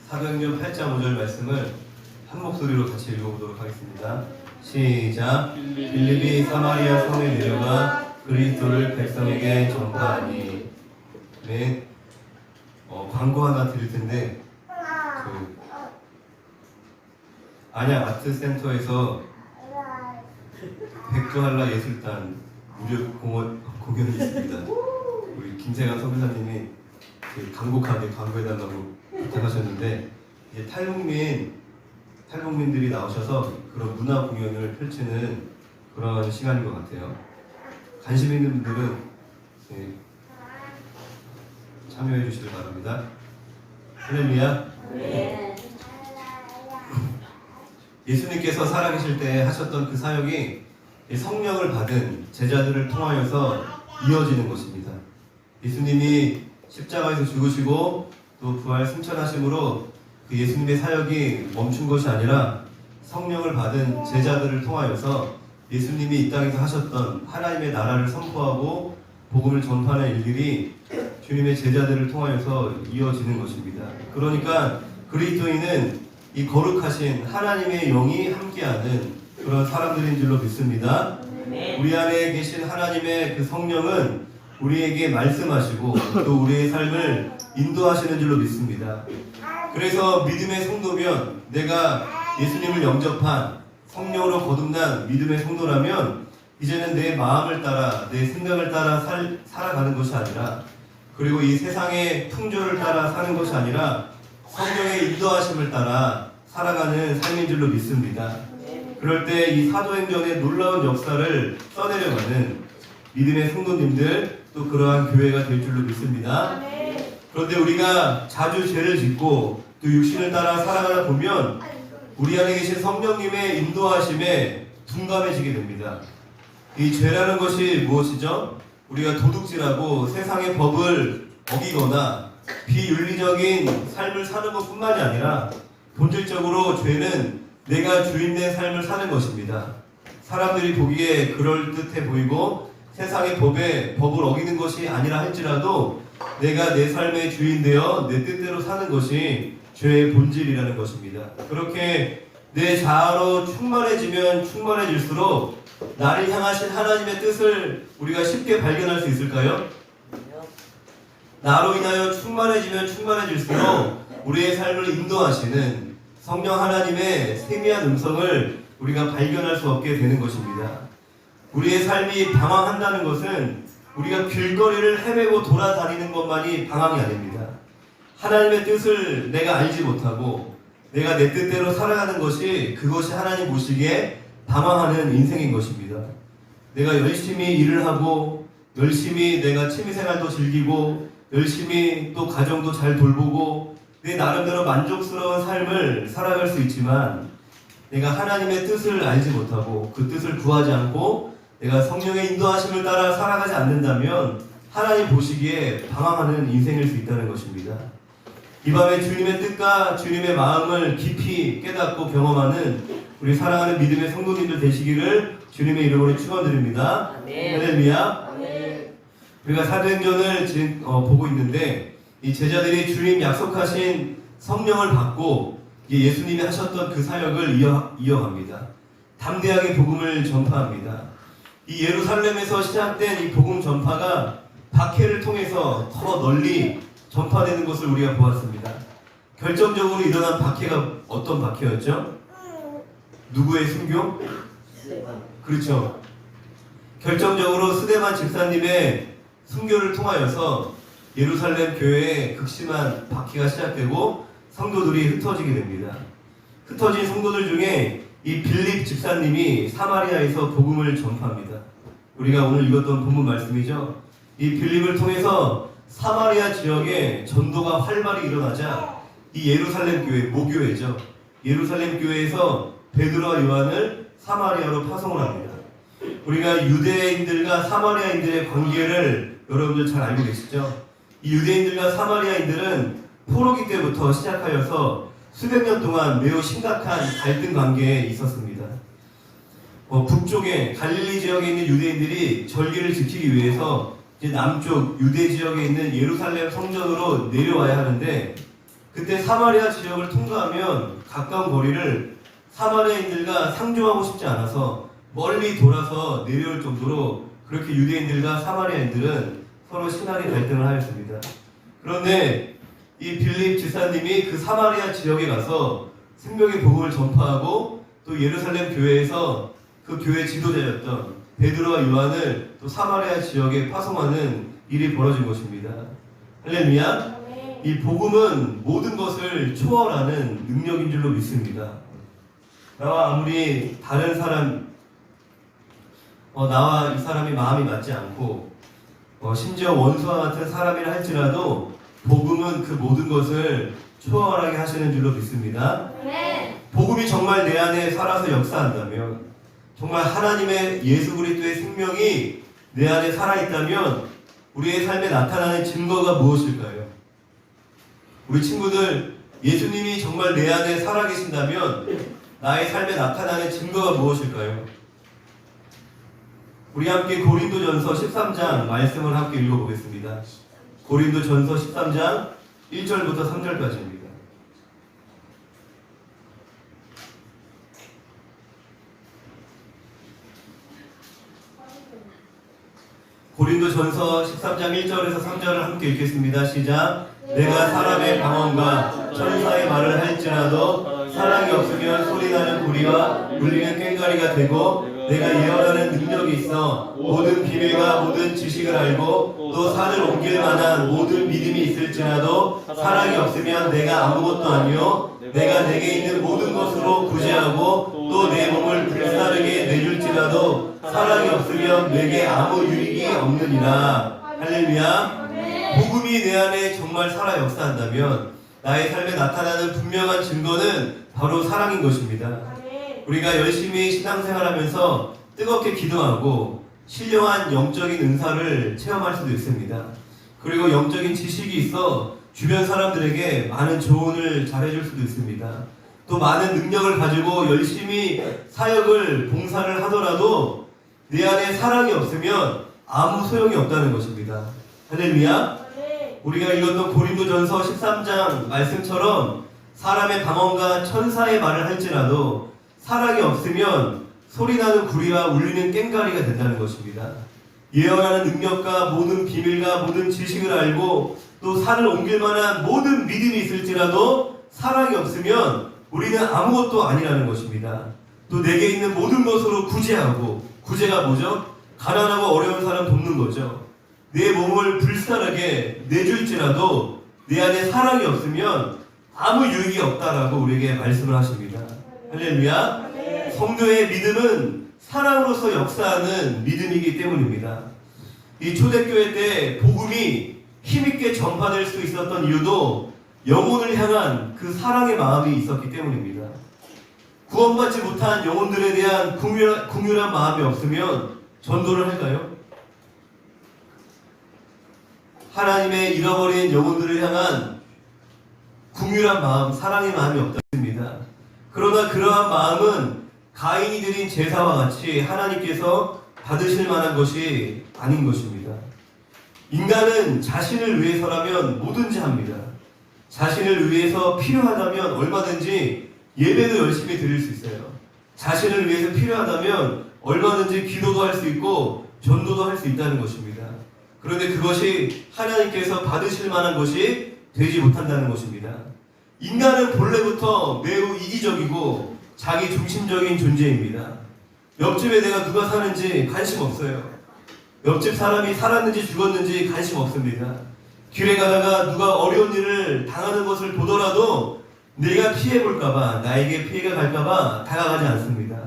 사도행전 8장 5절 말씀을 한 목소리로 같이 읽어보도록 하겠습니다. 시작. 빌립이 사마리아 성에 내려가 그리스도를 백성에게 전파하니. 네. 광고 하나 드릴 텐데, 안양 아트센터에서 백두한라 예술단 무료 공연이 있습니다. 우리 김세강 선교사님이 간곡하게 광고해달라고 부탁하셨는데, 이제 탈북민들이 나오셔서 그런 문화 공연을 펼치는 그런 시간인 것 같아요. 관심 있는 분들은 참여해 주시길 바랍니다. 할렐루야. 네. 예수님께서 살아계실 때 하셨던 그 사역이 성령을 받은 제자들을 통하여서 이어지는 것입니다. 예수님이 십자가에서 죽으시고 또 부활 승천하심으로 그 예수님의 사역이 멈춘 것이 아니라 성령을 받은 제자들을 통하여서 예수님이 이 땅에서 하셨던 하나님의 나라를 선포하고 복음을 전파하는 일들이 주님의 제자들을 통하여서 이어지는 것입니다. 그러니까 그리스도인은 이 거룩하신 하나님의 영이 함께하는 그런 사람들인 줄로 믿습니다. 우리 안에 계신 하나님의 그 성령은 우리에게 말씀하시고 또 우리의 삶을 인도하시는 줄로 믿습니다. 그래서 믿음의 성도면, 내가 예수님을 영접한 성령으로 거듭난 믿음의 성도라면 이제는 내 마음을 따라, 내 생각을 따라 살아가는 것이 아니라, 그리고 이 세상의 풍조를 따라 사는 것이 아니라 성령의 인도하심을 따라 살아가는 삶인 줄로 믿습니다. 그럴 때 이 사도행전의 놀라운 역사를 써내려가는 믿음의 성도님들, 또 그러한 교회가 될 줄로 믿습니다. 그런데 우리가 자주 죄를 짓고 또 육신을 따라 살아가다 보면 우리 안에 계신 성령님의 인도하심에 둔감해지게 됩니다. 이 죄라는 것이 무엇이죠? 우리가 도둑질하고 세상의 법을 어기거나 비윤리적인 삶을 사는 것뿐만이 아니라 본질적으로 죄는 내가 주인된 삶을 사는 것입니다. 사람들이 보기에 그럴듯해 보이고 세상의 법을 어기는 것이 아니라 할지라도 내가 내 삶의 주인되어 내 뜻대로 사는 것이 죄의 본질이라는 것입니다. 그렇게 내 자아로 충만해지면 충만해질수록 나를 향하신 하나님의 뜻을 우리가 쉽게 발견할 수 있을까요? 나로 인하여 충만해지면 충만해질수록 우리의 삶을 인도하시는 성령 하나님의 세미한 음성을 우리가 발견할 수 없게 되는 것입니다. 우리의 삶이 방황한다는 것은 우리가 길거리를 헤매고 돌아다니는 것만이 방황이 아닙니다. 하나님의 뜻을 내가 알지 못하고 내가 내 뜻대로 살아가는 것이, 그것이 하나님 보시기에 방황하는 인생인 것입니다. 내가 열심히 일을 하고 열심히 내가 취미생활도 즐기고 열심히 또 가정도 잘 돌보고 내 나름대로 만족스러운 삶을 살아갈 수 있지만 내가 하나님의 뜻을 알지 못하고 그 뜻을 구하지 않고 내가 성령의 인도하심을 따라 살아가지 않는다면 하나님 보시기에 방황하는 인생일 수 있다는 것입니다. 이 밤에 주님의 뜻과 주님의 마음을 깊이 깨닫고 경험하는 우리 사랑하는 믿음의 성도님들 되시기를 주님의 이름으로 축원드립니다. 할렐루야. 우리가 사도행전을 지금 보고 있는데 이 제자들이 주님 약속하신 성령을 받고 예수님이 하셨던 그 사역을 이어갑니다. 담대하게 복음을 전파합니다. 이 예루살렘에서 시작된 이 복음 전파가 박해를 통해서 더 널리 전파되는 것을 우리가 보았습니다. 결정적으로 일어난 박해가 어떤 박해였죠? 누구의 순교? 그렇죠. 결정적으로 스데반 집사님의 순교를 통하여서 예루살렘 교회에 극심한 박해가 시작되고 성도들이 흩어지게 됩니다. 흩어진 성도들 중에 이 빌립 집사님이 사마리아에서 복음을 전파합니다. 우리가 오늘 읽었던 본문 말씀이죠. 이 빌립을 통해서 사마리아 지역에 전도가 활발히 일어나자 이 예루살렘 교회, 모교회죠. 예루살렘 교회에서 베드로와 요한을 사마리아로 파송을 합니다. 우리가 유대인들과 사마리아인들의 관계를 여러분들 잘 알고 계시죠? 이 유대인들과 사마리아인들은 포로기 때부터 시작하여서 수백 년 동안 매우 심각한 갈등 관계에 있었습니다. 북쪽에 갈릴리 지역에 있는 유대인들이 절기를 지키기 위해서 이제 남쪽 유대 지역에 있는 예루살렘 성전으로 내려와야 하는데 그때 사마리아 지역을 통과하면 가까운 거리를 사마리아인들과 상종하고 싶지 않아서 멀리 돌아서 내려올 정도로 그렇게 유대인들과 사마리아인들은 서로 신랄히 갈등을 하였습니다. 그런데 이 빌립 지사님이 그 사마리아 지역에 가서 생명의 복음을 전파하고 또 예루살렘 교회에서 그 교회 지도자였던 베드로와 요한을 또 사마리아 지역에 파송하는 일이 벌어진 것입니다. 할렐루야. 이 복음은 모든 것을 초월하는 능력인 줄로 믿습니다. 나와 아무리 다른 사람, 나와 이 사람이 마음이 맞지 않고 심지어 원수와 같은 사람이라 할지라도 복음은 그 모든 것을 초월하게 하시는 줄로 믿습니다. 복음이 정말 내 안에 살아서 역사한다면, 정말 하나님의 예수 그리스도의 생명이 내 안에 살아있다면 우리의 삶에 나타나는 증거가 무엇일까요? 우리 친구들, 예수님이 정말 내 안에 살아계신다면 나의 삶에 나타나는 증거가 무엇일까요? 우리 함께 고린도전서 13장 말씀을 함께 읽어보겠습니다. 고린도전서 13장 1절부터 3절까지입니다. 고린도전서 13장 1절에서 3절을 함께 읽겠습니다. 시작. 내가 사람의 방언과 천사의 말을 할지라도 사랑이 없으면 소리나는 구리와 울리는 꽹과리가 되고, 내가 예언하는 능력이 있어 모든 비밀과 모든 지식을 알고 또 산을 옮길 만한 모든 믿음이 있을지라도 사랑이 없으면 내가 아무것도 아니요 내가 내게 있는 모든 것으로 구제하고 또 내 몸을 불사르게 내줄지라도 사랑이 없으면 내게 아무 유익이 없느니라. 할렐루야. 복음이 내 안에 정말 살아 역사한다면 나의 삶에 나타나는 분명한 증거는 바로 사랑인 것입니다. 우리가 열심히 신앙생활하면서 뜨겁게 기도하고 신령한 영적인 은사를 체험할 수도 있습니다. 그리고 영적인 지식이 있어 주변 사람들에게 많은 조언을 잘해줄 수도 있습니다. 또 많은 능력을 가지고 열심히 사역을 봉사를 하더라도 내 안에 사랑이 없으면 아무 소용이 없다는 것입니다. 할렐루야. 우리가 읽었던 고린도전서 13장 말씀처럼 사람의 방언과 천사의 말을 할지라도 사랑이 없으면 소리나는 구리와 울리는 꽹과리가 된다는 것입니다. 예언하는 능력과 모든 비밀과 모든 지식을 알고 또 산을 옮길 만한 모든 믿음이 있을지라도 사랑이 없으면 우리는 아무것도 아니라는 것입니다. 또 내게 있는 모든 것으로 구제하고, 구제가 뭐죠? 가난하고 어려운 사람 돕는 거죠. 내 몸을 불쌍하게 내줄지라도 내 안에 사랑이 없으면 아무 유익이 없다라고 우리에게 말씀을 하십니다. 할렐루야. 성도의 믿음은 사랑으로서 역사하는 믿음이기 때문입니다. 이 초대교회 때 복음이 힘있게 전파될 수 있었던 이유도 영혼을 향한 그 사랑의 마음이 있었기 때문입니다. 구원받지 못한 영혼들에 대한 긍휼한 마음이 없으면 전도를 할까요? 하나님의 잃어버린 영혼들을 향한 긍휼한 마음, 사랑의 마음이 없습니다. 그러나 그러한 마음은 가인이 드린 제사와 같이 하나님께서 받으실 만한 것이 아닌 것입니다. 인간은 자신을 위해서라면 뭐든지 합니다. 자신을 위해서 필요하다면 얼마든지 예배도 열심히 드릴 수 있어요. 자신을 위해서 필요하다면 얼마든지 기도도 할 수 있고 전도도 할 수 있다는 것입니다. 그런데 그것이 하나님께서 받으실 만한 것이 되지 못한다는 것입니다. 인간은 본래부터 매우 이기적이고 자기 중심적인 존재입니다. 옆집에 내가 누가 사는지 관심 없어요. 옆집 사람이 살았는지 죽었는지 관심 없습니다. 길에 가다가 누가 어려운 일을 당하는 것을 보더라도 내가 피해볼까봐, 나에게 피해가 갈까봐 다가가지 않습니다.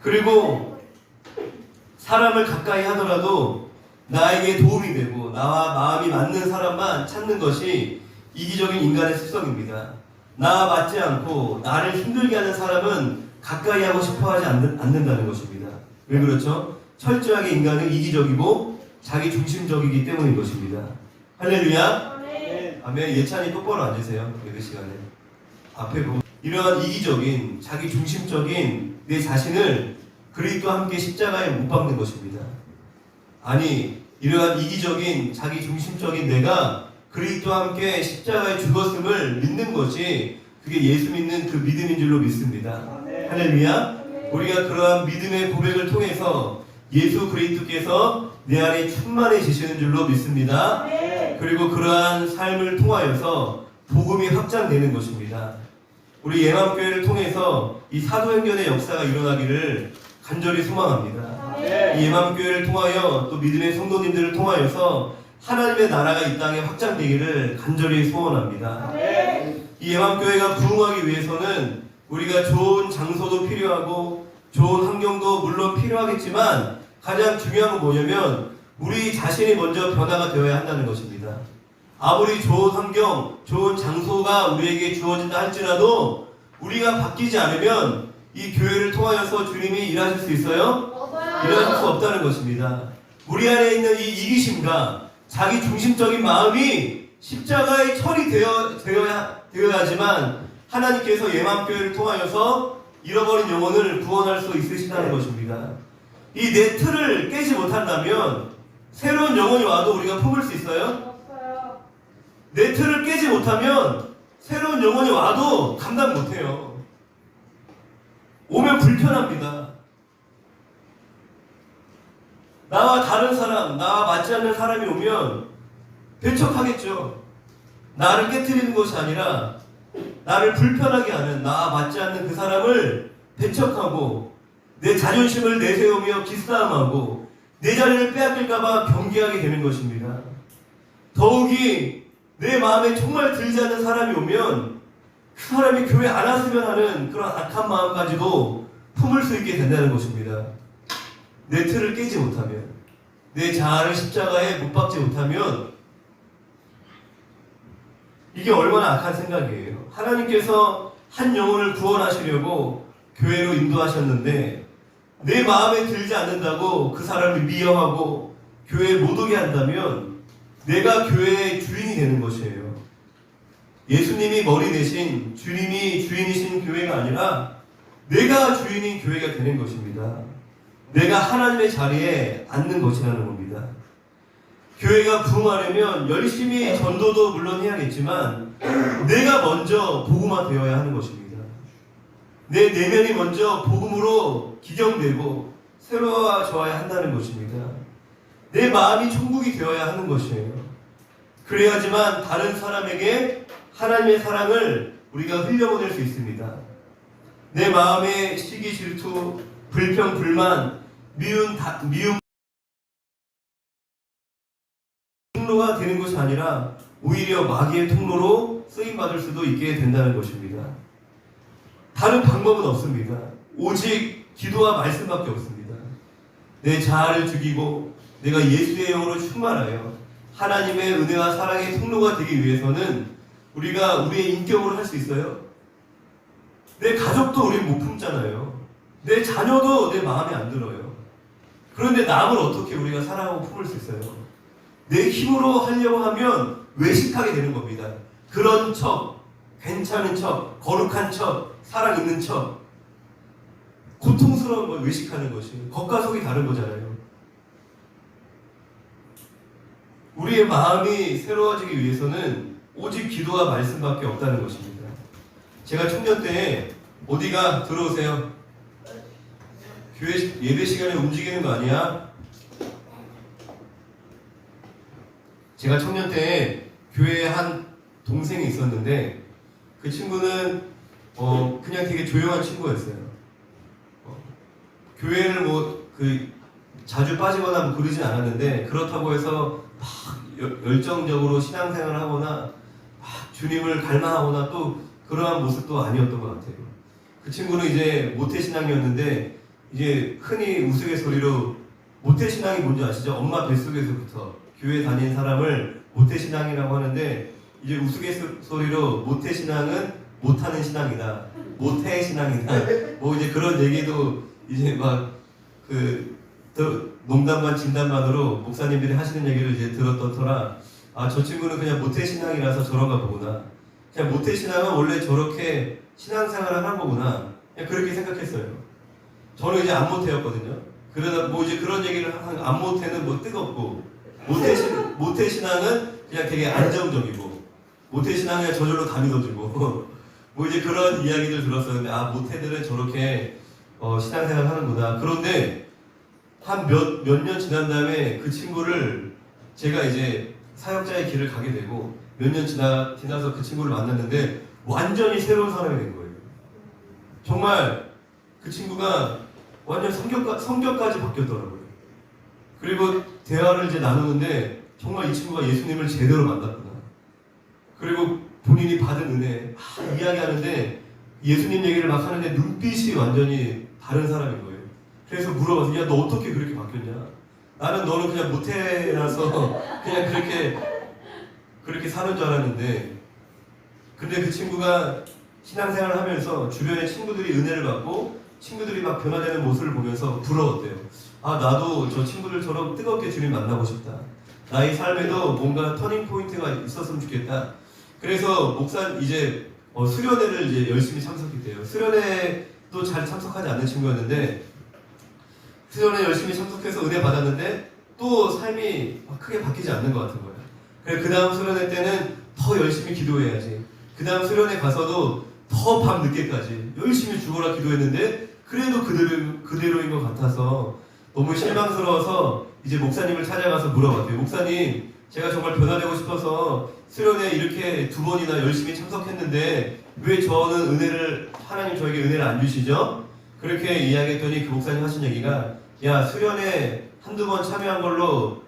그리고 사람을 가까이 하더라도 나에게 도움이 되고 나와 마음이 맞는 사람만 찾는 것이 이기적인 인간의 습성입니다. 나와 맞지 않고 나를 힘들게 하는 사람은 가까이 하고 싶어 하지 않는다는 것입니다. 왜 그렇죠? 철저하게 인간은 이기적이고 자기 중심적이기 때문인 것입니다. 할렐루야. 아멘. 예찬이 똑바로 앉으세요. 예배 시간에 앞에 보면 이러한 이기적인 자기 중심적인 내 자신을 그리스도와 함께 십자가에 못 박는 것입니다. 아니, 이러한 이기적인 자기 중심적인 내가 그리스도와 함께 십자가에 죽었음을 믿는 것이 그게 예수 믿는 그 믿음인 줄로 믿습니다. 할렐루야. 우리가 그러한 믿음의 고백을 통해서 예수 그리스도께서 내 안에 충만해지시는 줄로 믿습니다. 그리고 그러한 삶을 통하여서 복음이 확장되는 것입니다. 우리 예맘교회를 통해서 이 사도행전의 역사가 일어나기를 간절히 소망합니다. 이 예맘교회를 통하여 또 믿음의 성도님들을 통하여서 하나님의 나라가 이 땅에 확장되기를 간절히 소원합니다. 이 예맘교회가 부흥하기 위해서는 우리가 좋은 장소도 필요하고 좋은 환경도 물론 필요하겠지만 가장 중요한 건 뭐냐면 우리 자신이 먼저 변화가 되어야 한다는 것입니다. 아무리 좋은 환경, 좋은 장소가 우리에게 주어진다 할지라도 우리가 바뀌지 않으면 이 교회를 통하여서 주님이 일하실 수 있어요? 일하실 수 없다는 것입니다. 우리 안에 있는 이 이기심과 자기 중심적인 마음이 십자가에 처리되어야지만 하나님께서 예맘교회를 통하여서 잃어버린 영혼을 구원할 수 있으시다는 것입니다. 이 내 틀을 깨지 못한다면 새로운 영혼이 와도 우리가 품을 수 있어요? 내 틀을 깨지 못하면 새로운 영혼이 와도 감당 못해요. 오면 불편합니다. 나와 다른 사람, 나와 맞지 않는 사람이 오면 배척하겠죠. 나를 깨트리는 것이 아니라 나를 불편하게 하는, 나와 맞지 않는 그 사람을 배척하고 내 자존심을 내세우며 기싸움하고 내 자리를 빼앗길까봐 경계하게 되는 것입니다. 더욱이 내 마음에 정말 들지 않는 사람이 오면 그 사람이 교회 안 왔으면 하는 그런 악한 마음까지도 품을 수 있게 된다는 것입니다. 내 틀을 깨지 못하면, 내 자아를 십자가에 못 박지 못하면 이게 얼마나 악한 생각이에요. 하나님께서 한 영혼을 구원하시려고 교회로 인도하셨는데 내 마음에 들지 않는다고 그 사람을 미워하고 교회에 못 오게 한다면 내가 교회의 주인이 되는 것이에요. 예수님이 머리 대신 주님이 주인이신 교회가 아니라 내가 주인인 교회가 되는 것입니다. 내가 하나님의 자리에 앉는 것이라는 겁니다. 교회가 부흥하려면 열심히 전도도 물론 해야겠지만 내가 먼저 복음화 되어야 하는 것입니다. 내 내면이 먼저 복음으로 기경되고 새로워져야 한다는 것입니다. 내 마음이 천국이 되어야 하는 것이에요. 그래야지만 다른 사람에게 하나님의 사랑을 우리가 흘려보낼 수 있습니다. 내 마음의 시기 질투, 불평, 불만, 미움 통로가 되는 것이 아니라 오히려 마귀의 통로로 쓰임받을 수도 있게 된다는 것입니다. 다른 방법은 없습니다. 오직 기도와 말씀밖에 없습니다. 내 자아를 죽이고 내가 예수의 영으로 충만하여 하나님의 은혜와 사랑의 통로가 되기 위해서는 우리가 우리의 인격으로 할 수 있어요? 내 가족도 우리 못 품잖아요. 내 자녀도 내 마음에 안 들어요. 그런데 남을 어떻게 우리가 사랑하고 품을 수 있어요? 내 힘으로 하려고 하면 외식하게 되는 겁니다. 그런 척, 괜찮은 척, 거룩한 척, 사랑 있는 척, 고통스러운 걸 외식하는 것이 겉과 속이 다른 거잖아요. 우리의 마음이 새로워지기 위해서는 오직 기도와 말씀밖에 없다는 것입니다. 제가 청년 때 어디가 들어오세요? 교회 예배 시간에 움직이는 거 아니야? 제가 청년 때 교회에 한 동생이 있었는데 그 친구는 그냥 되게 조용한 친구였어요. 교회를 자주 빠지거나 뭐 그러진 않았는데 그렇다고 해서 막 열정적으로 신앙생활을 하거나 막 주님을 갈망하거나 또 그러한 모습도 아니었던 것 같아요. 그 친구는 이제 모태신앙이었는데 이제 흔히 우스갯소리로 모태신앙이 뭔지 아시죠? 엄마 뱃속에서부터 교회 다니는 사람을 모태신앙이라고 하는데 이제 우스갯소리로 모태신앙은 못하는 신앙이다, 모태신앙이다, 뭐 이제 그런 얘기도 이제 막 농담반 진담반으로 목사님들이 하시는 얘기를 이제 들었던 터라 저 친구는 그냥 모태신앙이라서 저런가 보구나, 그냥 모태신앙은 원래 저렇게 신앙생활을 하는 거구나, 그냥 그렇게 생각했어요. 저는 이제 안모태였거든요. 그러다 뭐 이제 그런 얘기를 하는 안모태는 뭐 뜨겁고 모태신앙은 그냥 되게 안정적이고, 모태신앙은 그냥 저절로 다 믿어지고 뭐 이제 그런 이야기들 들었었는데, 아, 모태들은 저렇게 신앙생활 하는구나. 그런데 한 몇 년 지난 다음에 그 친구를 제가 이제 사역자의 길을 가게 되고, 몇 년 지나서 그 친구를 만났는데 완전히 새로운 사람이 된 거예요. 정말 그 친구가 완전 성격까지 바뀌었더라고요. 그리고 대화를 이제 나누는데 정말 이 친구가 예수님을 제대로 만났구나. 그리고 본인이 받은 은혜 이야기하는데, 예수님 얘기를 막 하는데 눈빛이 완전히 다른 사람인 거예요. 그래서 물어봐서, 야, 너 어떻게 그렇게 바뀌었냐? 나는 너는 그냥 모태라서 그냥 그렇게 사는 줄 알았는데, 근데 그 친구가 신앙생활을 하면서 주변에 친구들이 은혜를 받고 친구들이 막 변화되는 모습을 보면서 부러웠대요. 아, 나도 저 친구들처럼 뜨겁게 주님 만나고 싶다. 나의 삶에도 뭔가 터닝 포인트가 있었으면 좋겠다. 그래서 이제 수련회를 이제 열심히 참석했대요. 수련회도 잘 참석하지 않는 친구였는데, 수련회 열심히 참석해서 은혜 받았는데 또 삶이 크게 바뀌지 않는 것 같은 거예요. 그래서 그 다음 수련회 때는 더 열심히 기도해야지. 그 다음 수련회 가서도 더 밤 늦게까지 열심히 죽어라 기도했는데 그래도 그대로인 것 같아서 너무 실망스러워서 이제 목사님을 찾아가서 물어봤대요. 목사님, 제가 정말 변화되고 싶어서 수련회 이렇게 2번이나 열심히 참석했는데 왜 저는 하나님 저에게 은혜를 안 주시죠? 그렇게 이야기했더니 그 목사님 하신 얘기가, 야, 수련회 한두 번 참여한 걸로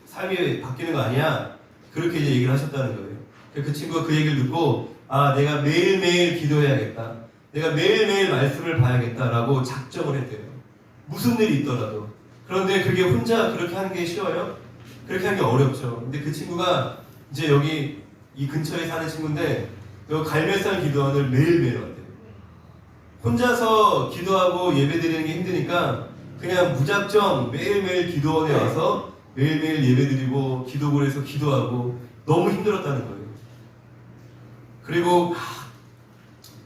삶이 바뀌는 거 아니야? 그렇게 이제 얘기를 하셨다는 거예요. 그 친구가 그 얘기를 듣고, 아, 내가 매일매일 기도해야겠다. 내가 매일매일 말씀을 봐야겠다라고 작정을 했대요. 무슨 일이 있더라도. 그런데 그게 혼자 그렇게 하는 게 쉬워요? 그렇게 하는 게 어렵죠. 근데 그 친구가 이제 여기 이 근처에 사는 친구인데, 여기 갈매산 기도원을 매일매일 왔대요. 혼자서 기도하고 예배드리는 게 힘드니까 그냥 무작정 매일매일 기도원에 와서 매일매일 예배드리고 기도굴에서 기도하고 너무 힘들었다는 거예요. 그리고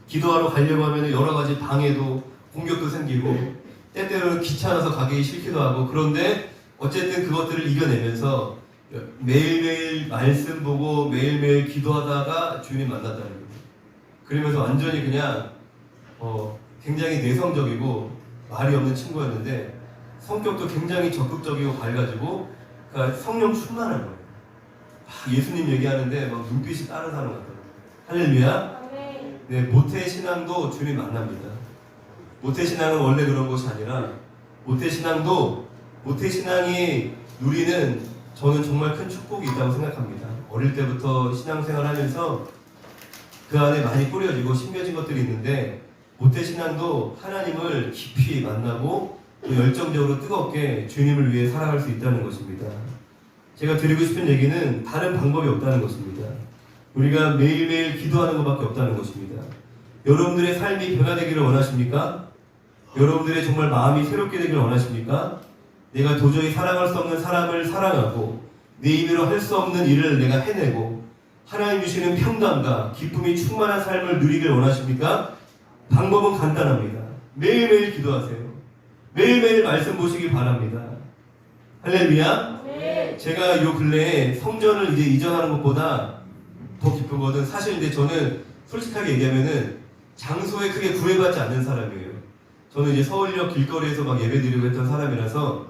기도하러 가려고 하면 여러 가지 방해도 공격도 생기고 때때로는 귀찮아서 가기 싫기도 하고, 그런데 어쨌든 그것들을 이겨내면서 매일매일 말씀 보고 매일매일 기도하다가 주님 만났다는 거예요. 그러면서 완전히 그냥 굉장히 내성적이고 말이 없는 친구였는데 성격도 굉장히 적극적이고 밝아지고, 그러니까 성령 충만한 거예요. 예수님 얘기하는데 막 눈빛이 다른 사람 같아요. 할렐루야. 네, 모태신앙도 주님 만납니다. 모태신앙은 원래 그런 것이 아니라 모태신앙이 누리는, 저는 정말 큰 축복이 있다고 생각합니다. 어릴 때부터 신앙생활 하면서 그 안에 많이 뿌려지고 심겨진 것들이 있는데, 모태신앙도 하나님을 깊이 만나고 또 열정적으로 뜨겁게 주님을 위해 살아갈 수 있다는 것입니다. 제가 드리고 싶은 얘기는 다른 방법이 없다는 것입니다. 우리가 매일매일 기도하는 것밖에 없다는 것입니다. 여러분들의 삶이 변화되기를 원하십니까? 여러분들의 정말 마음이 새롭게 되기를 원하십니까? 내가 도저히 사랑할 수 없는 사람을 사랑하고 내 힘으로 할 수 없는 일을 내가 해내고 하나님 주시는 평강과 기쁨이 충만한 삶을 누리길 원하십니까? 방법은 간단합니다. 매일매일 기도하세요. 매일매일 말씀 보시기 바랍니다. 할렐루야. 네. 제가 요 근래에 성전을 이제 이전하는 것보다 더 기쁜 것은, 사실 근데 저는 솔직하게 얘기하면은 장소에 크게 구애받지 않는 사람이에요. 저는 이제 서울역 길거리에서 막 예배드리고 했던 사람이라서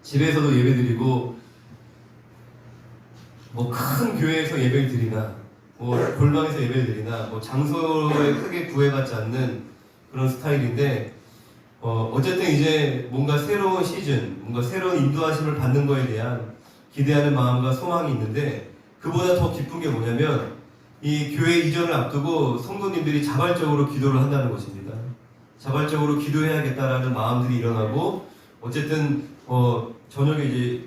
집에서도 예배드리고 뭐 큰 교회에서 예배를 드리나 뭐 골방에서 예배를 드리나 뭐 장소에 크게 구애받지 않는 그런 스타일인데, 어쨌든 이제 뭔가 새로운 시즌, 뭔가 새로운 인도하심을 받는 거에 대한 기대하는 마음과 소망이 있는데, 그보다 더 기쁜 게 뭐냐면 이 교회 이전을 앞두고 성도님들이 자발적으로 기도를 한다는 것입니다. 자발적으로 기도해야겠다라는 마음들이 일어나고, 어쨌든 저녁에 이제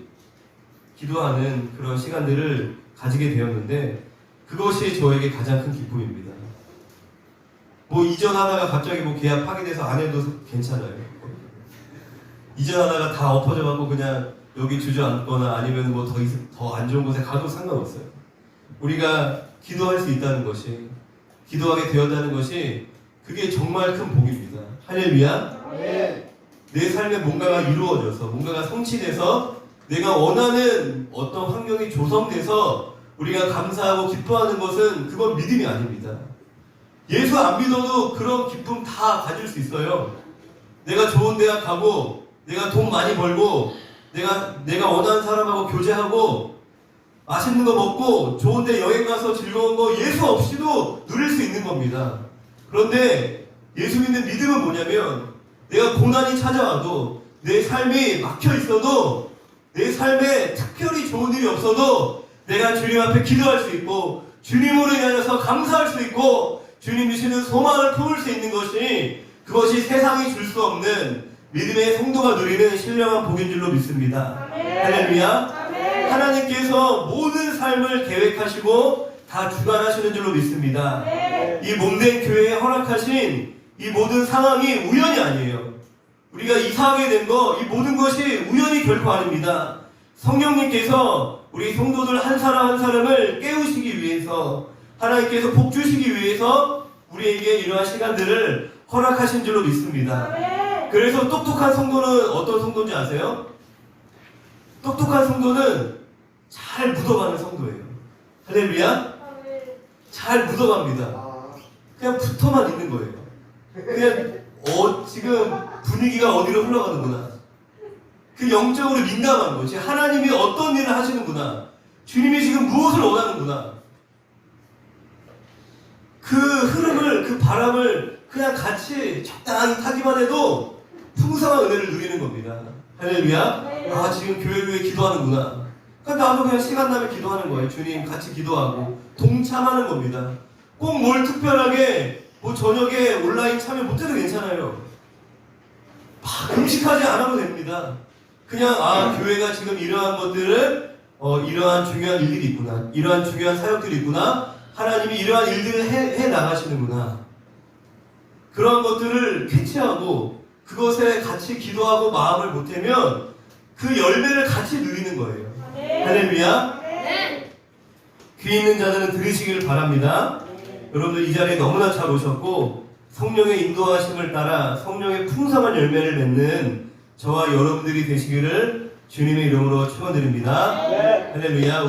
기도하는 그런 시간들을 가지게 되었는데, 그것이 저에게 가장 큰 기쁨입니다. 뭐 이전하다가 갑자기 뭐 계약 파기돼서 안 해도 괜찮아요. 이전하다가 다 엎어져갖고 그냥 여기 주저앉거나 아니면 뭐 더 안 좋은 곳에 가도 상관없어요. 우리가 기도할 수 있다는 것이, 기도하게 되었다는 것이, 그게 정말 큰 복입니다. 할렐루야. 네. 내 삶에 뭔가가 이루어져서, 뭔가가 성취돼서 내가 원하는 어떤 환경이 조성돼서 우리가 감사하고 기뻐하는 것은 그건 믿음이 아닙니다. 예수 안 믿어도 그런 기쁨 다 가질 수 있어요. 내가 좋은 대학 가고, 내가 돈 많이 벌고, 내가 원하는 사람하고 교제하고, 맛있는 거 먹고, 좋은 데 여행 가서 즐거운 거 예수 없이도 누릴 수 있는 겁니다. 그런데 예수 믿는 믿음은 뭐냐면, 내가 고난이 찾아와도, 내 삶이 막혀 있어도, 내 삶에 특별히 좋은 일이 없어도, 내가 주님 앞에 기도할 수 있고, 주님으로 인하여서 감사할 수 있고, 주님 주시는 소망을 품을 수 있는 것이, 그것이 세상이 줄 수 없는 믿음의 성도가 누리는 신령한 복인 줄로 믿습니다. 할렐루야. 하나님께서 모든 삶을 계획하시고 다 주관하시는 줄로 믿습니다. 이 몸된 교회에 허락하신 이 모든 상황이 우연이 아니에요. 우리가 이사하게 된 거, 이 모든 것이 우연이 결코 아닙니다. 성령님께서 우리 성도들 한 사람 한 사람을 깨우시기 위해서, 하나님께서 복 주시기 위해서 우리에게 이러한 시간들을 허락하신 줄로 믿습니다. 그래서 똑똑한 성도는 어떤 성도인지 아세요? 똑똑한 성도는 잘 묻어가는 성도예요. 할렐루야? 잘 묻어갑니다. 그냥 붙어만 있는 거예요. 그냥 지금 분위기가 어디로 흘러가는구나. 그 영적으로 민감한 거지. 하나님이 어떤 일을 하시는구나. 주님이 지금 무엇을 원하는구나. 그 흐름을, 그 바람을 그냥 같이 적당히 타기만 해도 풍성한 은혜를 누리는 겁니다. 할렐루야. 아, 지금 교회 기도하는구나. 그러니까 나도 그냥 시간 나면 기도하는 거예요. 주님 같이 기도하고 동참하는 겁니다. 꼭 뭘 특별하게 뭐 저녁에 온라인 참여 못해도 괜찮아요. 막 금식하지 않아도 됩니다. 그냥 교회가 지금 이러한 것들을 이러한 중요한 일들이 있구나, 이러한 중요한 사역들이 있구나, 하나님이 이러한 일들을 해 나가시는구나, 그런 것들을 캐치하고 그것에 같이 기도하고 마음을 보태면 그 열매를 같이 누리는 거예요. 할렐루야. 귀 있는 자들은 들으시길 바랍니다. 여러분들 이 자리에 너무나 잘 오셨고, 성령의 인도하심을 따라 성령의 풍성한 열매를 맺는 저와 여러분들이 되시기를 주님의 이름으로 축원드립니다. 할렐루야.